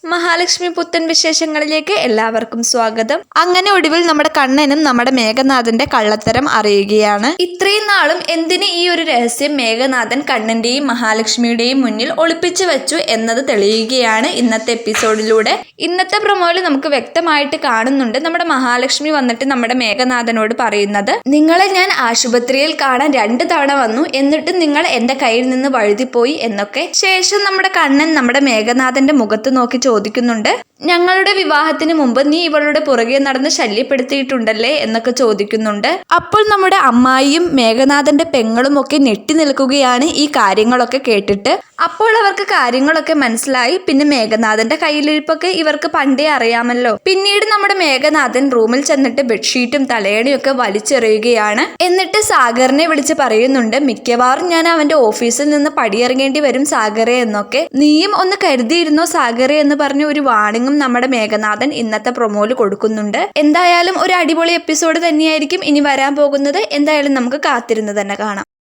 മഹാലക്ഷ്മി പുത്തൻ വിശേഷങ്ങളിലേക്ക് എല്ലാവർക്കും സ്വാഗതം. അങ്ങനെ ഒടുവിൽ നമ്മുടെ കണ്ണനും നമ്മുടെ മേഘനാഥന്റെ കള്ളത്തരം അറിയുകയാണ്. ഇത്രയും നാളും എന്തിന് ഈ ഒരു രഹസ്യം മേഘനാഥൻ കണ്ണന്റെയും മഹാലക്ഷ്മിയുടെയും മുന്നിൽ ഒളിപ്പിച്ചു വെച്ചു എന്നത് തെളിയുകയാണ് ഇന്നത്തെ എപ്പിസോഡിലൂടെ. ഇന്നത്തെ പ്രൊമോയിൽ നമുക്ക് വ്യക്തമായിട്ട് കാണുന്നുണ്ട് നമ്മുടെ മഹാലക്ഷ്മി വന്നിട്ട് നമ്മുടെ മേഘനാഥനോട് പറയുന്നത്, നിങ്ങളെ ഞാൻ ആശുപത്രിയിൽ കാണാൻ 2 തവണ വന്നു, എന്നിട്ട് നിങ്ങൾ എന്റെ കയ്യിൽ നിന്ന് വഴുതിപ്പോയി എന്നൊക്കെ. ശേഷം നമ്മുടെ കണ്ണൻ നമ്മുടെ മേഘനാഥന്റെ മുഖത്ത് നോക്കി ചോദിക്കുന്നുണ്ട്, ഞങ്ങളുടെ വിവാഹത്തിന് മുമ്പ് നീ ഇവളുടെ പുറകെ നടന്ന് ശല്യപ്പെടുത്തിയിട്ടുണ്ടല്ലേ എന്നൊക്കെ ചോദിക്കുന്നുണ്ട്. അപ്പോൾ നമ്മുടെ അമ്മായിയും മേഘനാഥന്റെ പെങ്ങളും ഒക്കെ ഞെട്ടി നിൽക്കുകയാണ് ഈ കാര്യങ്ങളൊക്കെ കേട്ടിട്ട്. അപ്പോൾ അവർക്ക് കാര്യങ്ങളൊക്കെ മനസ്സിലായി. പിന്നെ മേഘനാഥന്റെ കയ്യിലിരിപ്പൊക്കെ ഇവർക്ക് പണ്ടേ അറിയാമല്ലോ. പിന്നീട് നമ്മുടെ മേഘനാഥൻ റൂമിൽ ചെന്നിട്ട് ബെഡ്ഷീറ്റും തലയണിയും ഒക്കെ വലിച്ചെറിയുകയാണ്. എന്നിട്ട് സാഗറിനെ വിളിച്ച് പറയുന്നുണ്ട്, മിക്കവാറും ഞാൻ അവന്റെ ഓഫീസിൽ നിന്ന് പടിയിറങ്ങേണ്ടി വരും സാഗറെ എന്നൊക്കെ. നീയും ഒന്ന് കരുതിയിരുന്നോ സാഗറെ എന്ന് പറഞ്ഞ ഒരു വാണിംഗും നമ്മുടെ മേഘനാഥൻ ഇന്നത്തെ പ്രൊമോയിൽ കൊടുക്കുന്നുണ്ട്. എന്തായാലും ഒരു അടിപൊളി എപ്പിസോഡ് തന്നെയായിരിക്കും ഇനി വരാൻ പോകുന്നത്. എന്തായാലും നമുക്ക് കാത്തിരുന്ന് തന്നെ കാണാം.